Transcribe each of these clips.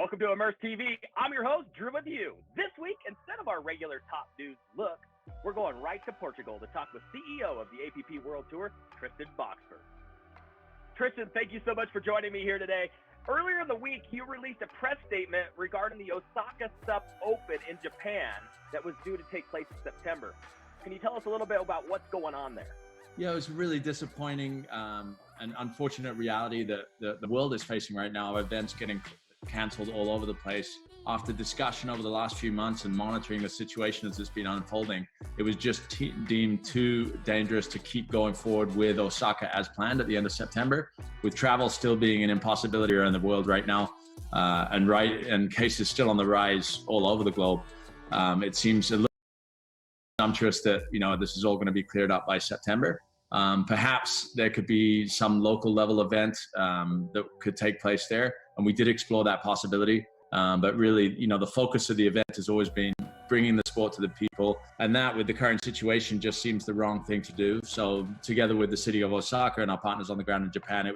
Welcome to Immersed TV. I'm your host, Drew with you. This week, instead of our regular top news look, we're going right to Portugal to talk with CEO of the APP World Tour, Tristan Boxford. Tristan, thank you so much for joining me here today. Earlier in the week, you released a press statement regarding the Osaka Sup Open in Japan that was due to take place in September. Can you tell us a little bit about what's going on there? Yeah, it was really disappointing and unfortunate reality that the world is facing right now, of events getting canceled all over the place. After discussion over the last few months and monitoring the situation as it's been unfolding, it was just deemed too dangerous to keep going forward with Osaka as planned at the end of September, with travel still being an impossibility around the world right now, and cases still on the rise all over the globe. It seems a little presumptuous that this is all going to be cleared up by September. Perhaps there could be some local level event that could take place there, and we did explore that possibility. But really, the focus of the event has always been bringing the sport to the people, and that with the current situation just seems the wrong thing to do. So together with the city of Osaka and our partners on the ground in Japan, it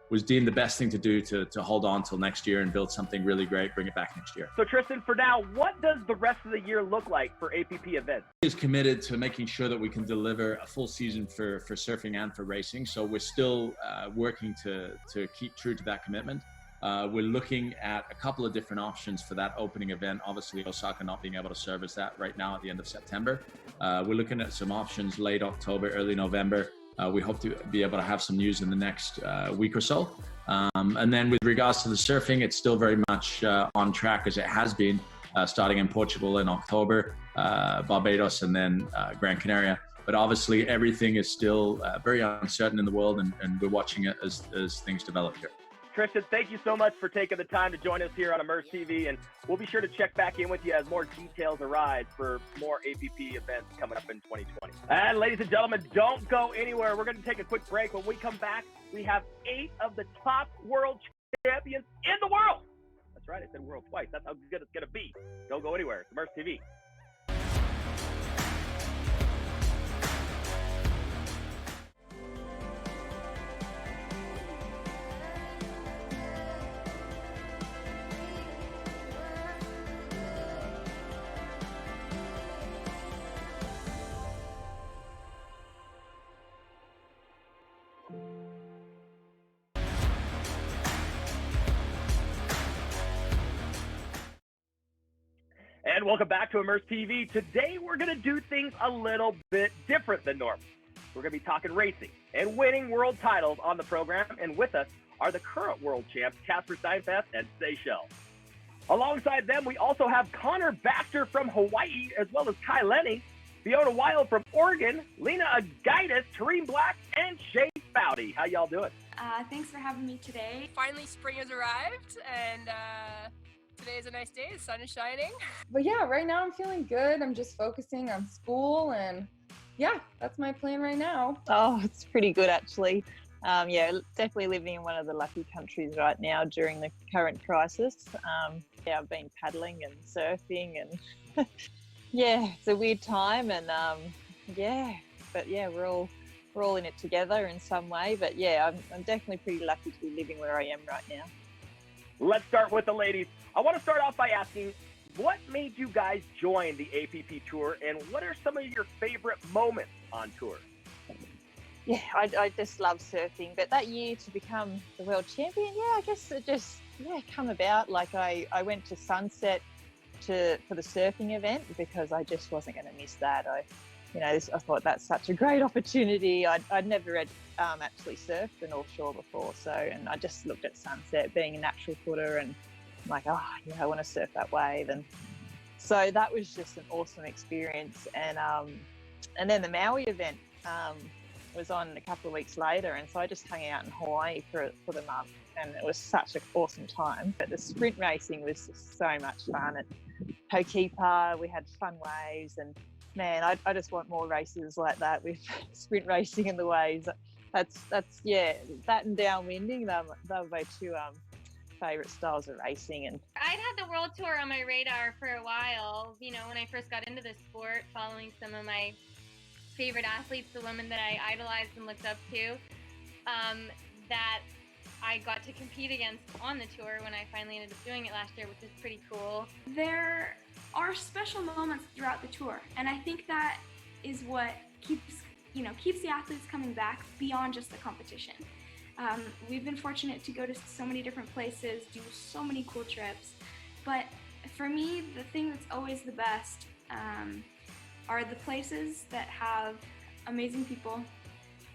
was deemed the best thing to do to hold on till next year and build something really great, bring it back next year. So Tristan, for now, what does the rest of the year look like for APP events? Is committed to making sure that we can deliver a full season for surfing and for racing. So we're still working to keep true to that commitment. We're looking at a couple of different options for that opening event. Obviously, Osaka not being able to service that right now at the end of September. We're looking at some options late October, early November. We hope to be able to have some news in the next week or so. And then with regards to the surfing, it's still very much on track as it has been, starting in Portugal in October, Barbados, and then Gran Canaria. But obviously, everything is still very uncertain in the world, and we're watching it as things develop here. Tristan, thank you so much for taking the time to join us here on Immersed TV, and we'll be sure to check back in with you as more details arise for more APP events coming up in 2020. And ladies and gentlemen, don't go anywhere. We're going to take a quick break. When we come back, we have 8 of the top world champions in the world. That's right, I said world twice. That's how good it's going to be. Don't go anywhere. It's Immersed TV. And welcome back to Immersed TV. Today, we're going to do things a little bit different than normal. We're going to be talking racing and winning world titles on the program. And with us are the current world champs, Casper Steinfath and Seychelles. Alongside them, we also have Connor Baxter from Hawaii, as well as Kai Lenny, Fiona Wild from Oregon, Lena Agaitis, Tareen Black, and Shay Foudy. How y'all doing? Thanks for having me today. Finally, spring has arrived, and today is a nice day. The sun is shining. But yeah, right now I'm feeling good. I'm just focusing on school, and yeah, that's my plan right now. Oh, it's pretty good actually. Yeah, definitely living in one of the lucky countries right now during the current crisis. Yeah, I've been paddling and surfing, and yeah, it's a weird time, and yeah, but yeah, we're all in it together in some way. But yeah, I'm definitely pretty lucky to be living where I am right now. Let's start with the ladies. I want to start off by asking, what made you guys join the APP Tour, and what are some of your favorite moments on tour? Yeah, I just love surfing, but that year to become the world champion, yeah, I guess it just come about. Like I went to Sunset for the surfing event because I just wasn't going to miss that. I thought that's such a great opportunity. I'd never actually surfed an offshore before, and I just looked at Sunset being a natural footer, and I'm like, oh yeah, I want to surf that wave. And so that was just an awesome experience. And then the Maui event was on a couple of weeks later, and so I just hung out in Hawaii for the month, and it was such an awesome time. But the sprint racing was just so much fun. At Hokipa, we had fun waves, and man, I just want more races like that with sprint racing in the waves. That's yeah, that and downwinding, they were my two favorite styles of racing. And I'd had the world tour on my radar for a while, when I first got into the sport, following some of my favorite athletes, the women that I idolized and looked up to, that I got to compete against on the tour when I finally ended up doing it last year, which is pretty cool. There are special moments throughout the tour, and I think that is what keeps the athletes coming back beyond just the competition. We've been fortunate to go to so many different places, do so many cool trips, but for me, the thing that's always the best are the places that have amazing people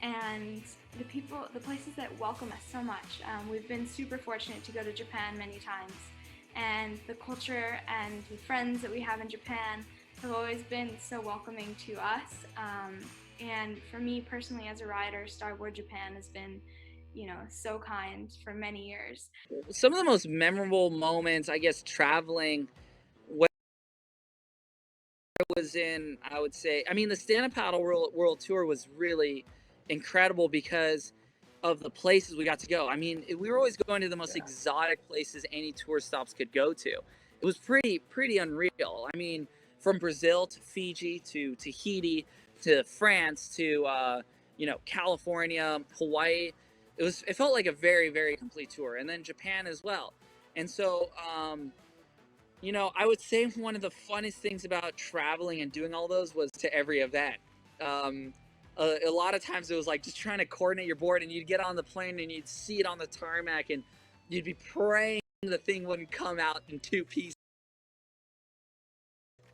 and the places that welcome us so much. We've been super fortunate to go to Japan many times, and the culture and the friends that we have in Japan have always been so welcoming to us. And for me personally, as a rider, Starboard Japan has been, so kind for many years. Some of the most memorable moments, I guess, traveling, what was in, I would say, I mean, the stand-up paddle world tour was really incredible because of the places we got to go. I mean, we were always going to the most exotic places any tour stops could go to. It was pretty unreal. I mean, from Brazil to Fiji to Tahiti to France to California, Hawaii. It felt like a very, very complete tour, and then Japan as well. And so I would say one of the funnest things about traveling and doing all those was to every event. A lot of times it was like just trying to coordinate your board, and you'd get on the plane and you'd see it on the tarmac and you'd be praying the thing wouldn't come out in two pieces.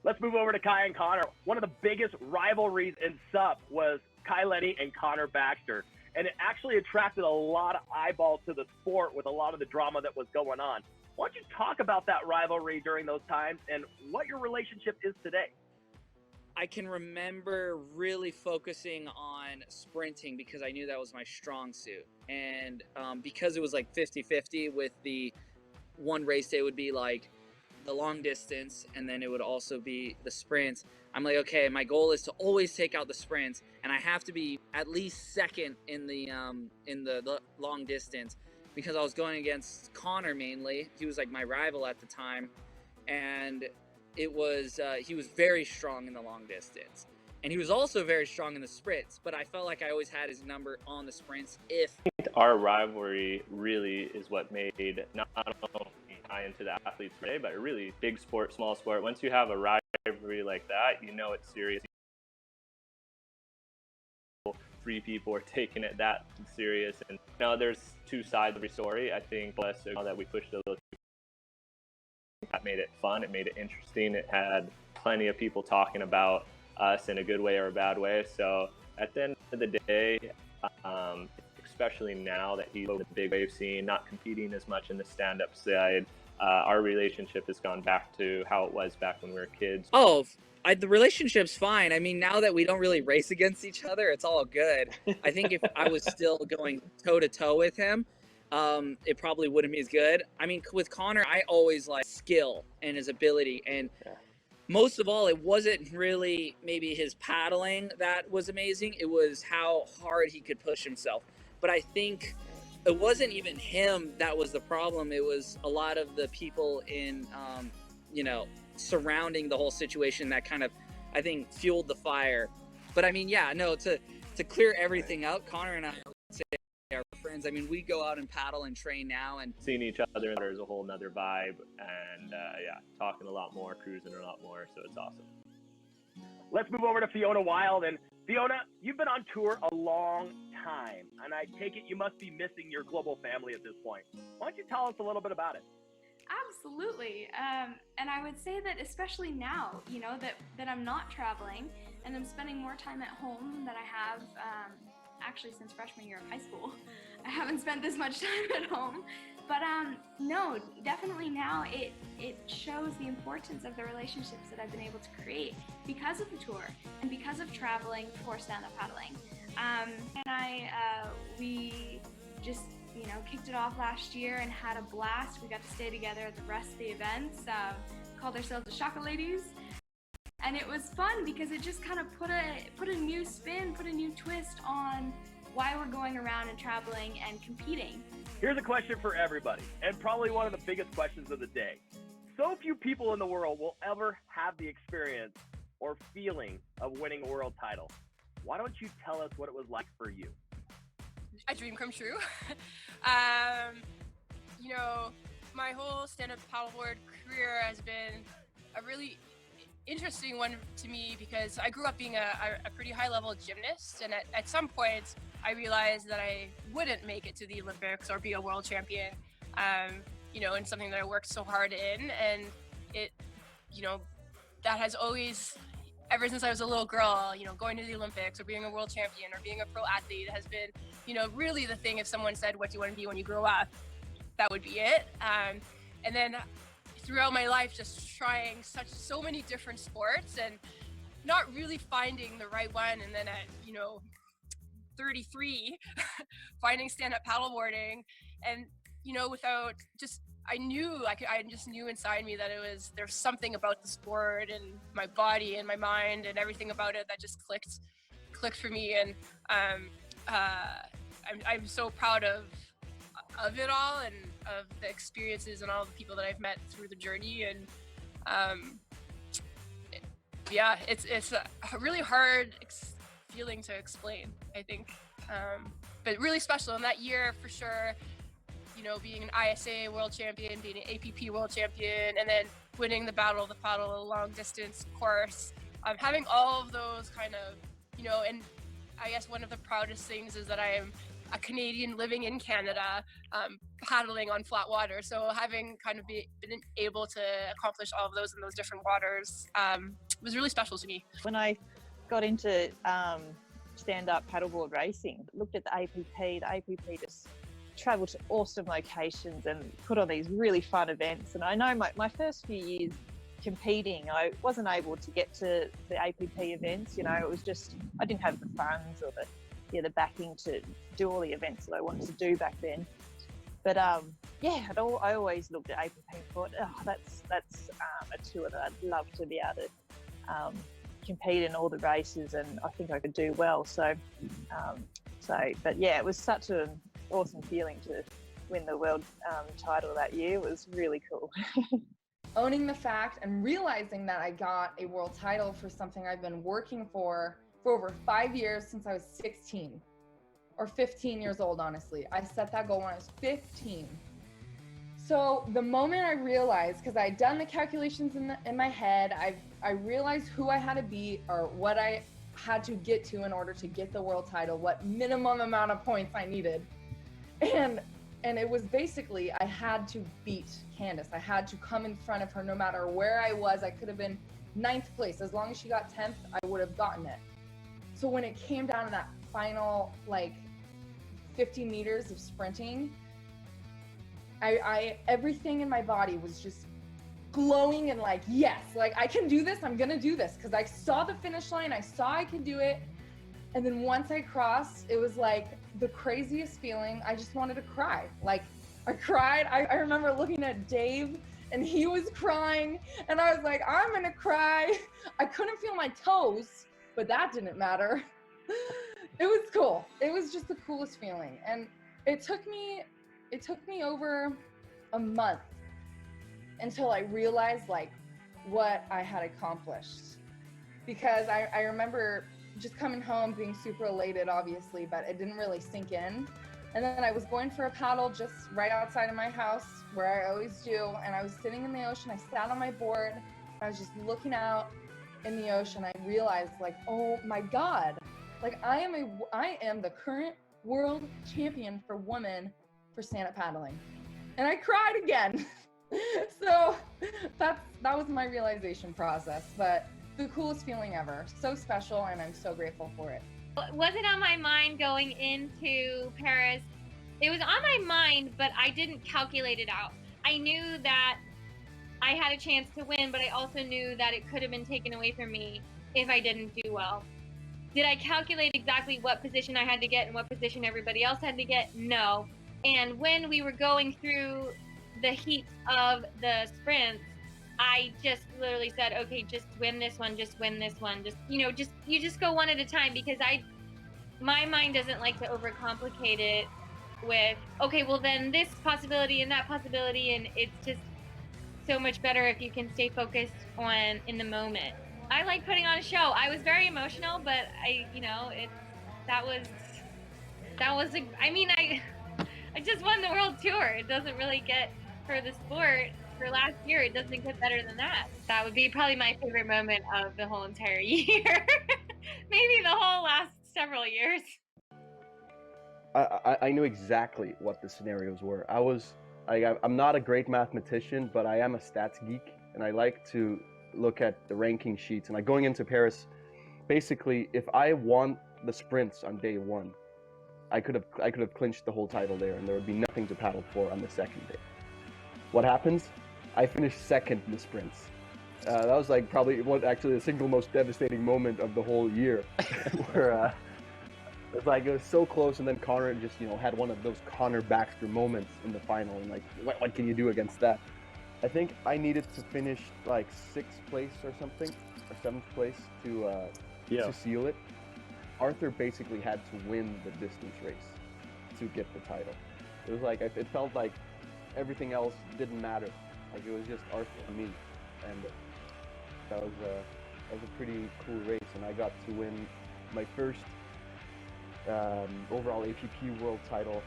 Let's move over to Kai and Connor. One of the biggest rivalries in SUP was Kai Lenny and Connor Baxter, and it actually attracted a lot of eyeballs to the sport with a lot of the drama that was going on. Why don't you talk about that rivalry during those times and what your relationship is today? I can remember really focusing on sprinting because I knew that was my strong suit. And because it was like 50-50 with the one race day would be like the long distance, and then it would also be the sprints. I'm like, okay, my goal is to always take out the sprints, and I have to be at least second in the long distance because I was going against Connor mainly. He was like my rival at the time, and it was he was very strong in the long distance, and he was also very strong in the sprints, but I felt like I always had his number on the sprints. Our rivalry really is what made not only tie into the athletes today, but a really big sport, small sport. Once you have a rivalry like that, it's serious. 3 people are taking it that serious, and there's two sides of every story. I think that we pushed a little. That made it fun. It made it interesting. It had plenty of people talking about us in a good way or a bad way. So at the end of the day, especially now that he's in the big wave scene, not competing as much in the stand-up side, our relationship has gone back to how it was back when we were kids. The relationship's fine. I mean, now that we don't really race against each other, it's all good. I think if I was still going toe-to-toe with him, it probably wouldn't be as good. I mean, with Connor, I always like skill and his ability, and most of all, it wasn't really maybe his paddling that was amazing. It was how hard he could push himself. But I think it wasn't even him that was the problem. It was a lot of the people in, surrounding the whole situation that kind of, I think, fueled the fire. But I mean, to clear everything out, Connor and I would say are friends. I mean, we go out and paddle and train now, and seeing each other is a whole nother vibe, and talking a lot more, cruising a lot more, so it's awesome. Let's move over to Fiona Wild. And Fiona, you've been on tour a long time, and I take it you must be missing your global family at this point. Why don't you tell us a little bit about it? Absolutely. And I would say that especially now, that I'm not traveling and I'm spending more time at home than I have actually since freshman year of high school. I haven't spent this much time at home. But no, definitely now it shows the importance of the relationships that I've been able to create because of the tour and because of traveling for stand-up paddling. We just kicked it off last year and had a blast. We got to stay together at the rest of the events, called ourselves the Shaka Ladies. And it was fun because it just kind of put a new spin, put a new twist on why we're going around and traveling and competing. Here's a question for everybody, and probably one of the biggest questions of the day. So few people in the world will ever have the experience or feeling of winning a world title. Why don't you tell us what it was like for you? It was a dream come true. You know, my whole stand-up paddleboard career has been a really interesting one to me because I grew up being a pretty high-level gymnast, and at some point I realized that I wouldn't make it to the Olympics or be a world champion, you know, in something that I worked so hard in, and it, you know, that has always, ever since I was a little girl, you know, going to the Olympics or being a world champion or being a pro athlete has been, you know, really the thing. If someone said, what do you want to be when you grow up, that would be it. And then throughout my life, just trying so many different sports and not really finding the right one. And then at, you know, 33, finding stand-up paddleboarding, and, you know, without just, I just knew inside me that there's something about the sport and my body and my mind and everything about it that just clicked for me. And I'm so proud of it all and of the experiences and all the people that I've met through the journey. And yeah, it's a really hard feeling to explain, I think, but really special in that year for sure. You know, being an ISA world champion, being an APP world champion, and then winning the Battle of the Paddle long distance course, having all of those kind of, you know, and I guess one of the proudest things is that I am a Canadian living in Canada, paddling on flat water. So having kind of been able to accomplish all of those in those different waters was really special to me. When I got into stand-up paddleboard racing, looked at the APP just traveled to awesome locations and put on these really fun events. And I know my first few years competing, I wasn't able to get to the APP events. You know, it was just, I didn't have the funds or the backing to do all the events that I wanted to do back then. But yeah, I always looked at APP and thought, oh, that's a tour that I'd love to be able to compete in all the races, and I think I could do well. So but yeah, it was such an awesome feeling to win the world title that year. It was really cool. Owning the fact and realizing that I got a world title for something I've been working for over 5 years since I was 16 or 15 years old, honestly. I set that goal when I was 15. So the moment I realized, because I'd done the calculations in my head, I realized who I had to beat or what I had to get to in order to get the world title, what minimum amount of points I needed. And it was basically, I had to beat Candace. I had to come in front of her no matter where I was. I could have been 9th place. As long as she got 10th, I would have gotten it. So when it came down to that final, like, 50 meters of sprinting, I everything in my body was just glowing and like, yes, like I can do this. I'm gonna do this, because I saw the finish line. I saw I could do it. And then once I crossed, it was like the craziest feeling. I just wanted to cry. Like, I cried. I remember looking at Dave and he was crying and I was like, I'm gonna cry. I couldn't feel my toes, but that didn't matter. It was cool. It was just the coolest feeling. And it took me over a month until I realized like what I had accomplished. Because I remember just coming home being super elated, obviously, but it didn't really sink in. And then I was going for a paddle just right outside of my house, where I always do, and I was sitting in the ocean. I sat on my board, and I was just looking out in the ocean. I realized, like, oh my God, like I am the current world champion for women for stand-up paddling. And I cried again. So that was my realization process, but the coolest feeling ever. So special, and I'm so grateful for it. Wasn't on my mind going into Paris. It was on my mind, but I didn't calculate it out. I knew that I had a chance to win, but I also knew that it could have been taken away from me if I didn't do well. Did I calculate exactly what position I had to get and what position everybody else had to get? No. And when we were going through the heat of the sprints, I just literally said, okay, just win this one, just win this one. Just, you just go one at a time, because my mind doesn't like to overcomplicate it with, okay, well then this possibility and that possibility. And it's just so much better if you can stay focused on in the moment. I like putting on a show. I was very emotional, but that was That was, I mean, I just won the world tour. It doesn't really get, for the sport, for last year, it doesn't get better than that. That would be probably my favorite moment of the whole entire year. Maybe the whole last several years. I knew exactly what the scenarios were. I'm not a great mathematician, but I am a stats geek, and I like to look at the ranking sheets. And like going into Paris, basically, if I won the sprints on day one, I could have clinched the whole title there, and there would be nothing to paddle for on the second day. What happens? I finished second in the sprints. That was like probably actually the single most devastating moment of the whole year, where it was so close, and then Connor just had one of those Connor Baxter moments in the final, and like what can you do against that? I think I needed to finish like 6th place or something, or 7th place to seal it. Arthur basically had to win the distance race to get the title. It was like it felt like everything else didn't matter. Like it was just Arthur and me, and that was a pretty cool race, and I got to win my first overall APP world title.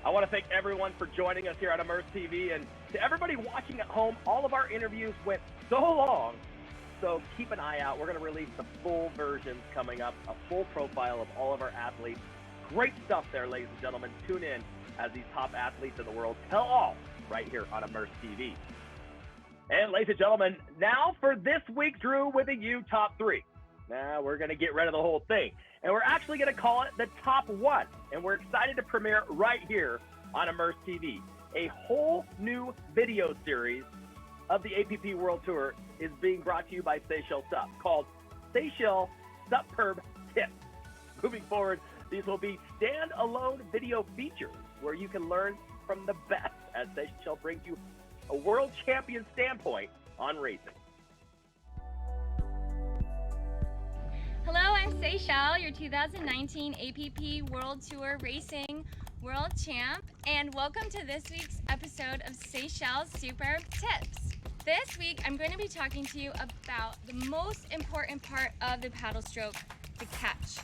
I want to thank everyone for joining us here on Immersed TV, and to everybody watching at home, all of our interviews went so long, so keep an eye out. We're going to release the full versions coming up, a full profile of all of our athletes. Great stuff there, ladies and gentlemen. Tune in as these top athletes in the world tell all right here on Immersed TV. And ladies and gentlemen, now for this week's Drew with a U top 3. Now we're going to get rid of the whole thing, and we're actually going to call it the top 1, and we're excited to premiere right here on Immersed TV. A whole new video series of the APP World Tour is being brought to you by Seychelles Sup, called Seychelles Superb Tips. Moving forward, these will be standalone video features where you can learn from the best as Seychelles brings you a world champion standpoint on racing. Hello, I'm Seychelles, your 2019 APP World Tour Racing World Champ, and welcome to this week's episode of Seychelles Superb Tips. This week, I'm going to be talking to you about the most important part of the paddle stroke, the catch.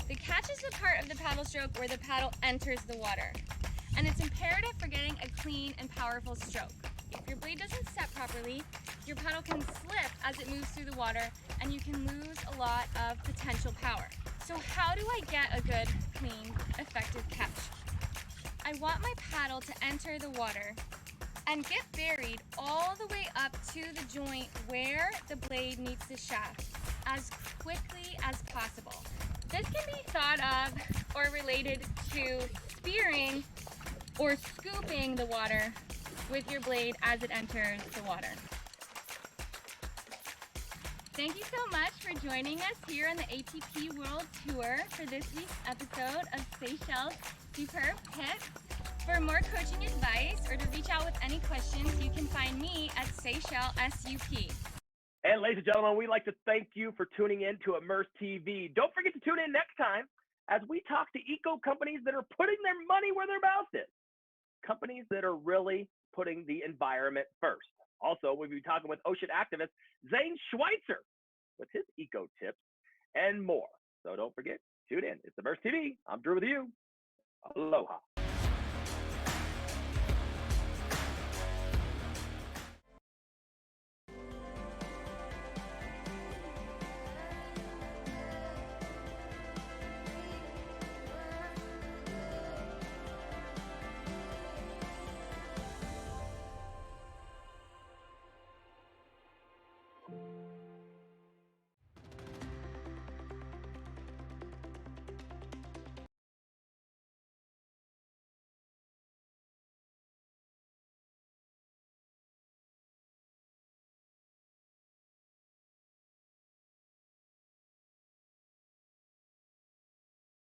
The catch is the part of the paddle stroke where the paddle enters the water, and it's imperative for getting a clean and powerful stroke. If your blade doesn't set properly, your paddle can slip as it moves through the water, and you can lose a lot of potential power. So how do I get a good, clean, effective catch? I want my paddle to enter the water and get buried all the way up to the joint where the blade meets the shaft as quickly as possible. This can be thought of or related to spearing or scooping the water with your blade as it enters the water. Thank you so much for joining us here on the APP World Tour for this week's episode of Seychelles Superb Tips. For more coaching advice or to reach out with any questions, you can find me at Seychelles SUP. And ladies and gentlemen, we'd like to thank you for tuning in to Immersed TV. Don't forget to tune in next time as we talk to eco companies that are putting their money where their mouth is. Companies that are really putting the environment first. Also, we'll be talking with ocean activist Zane Schweitzer with his eco tips and more. So don't forget, tune in. It's Immersed TV. I'm Drew with you. Aloha.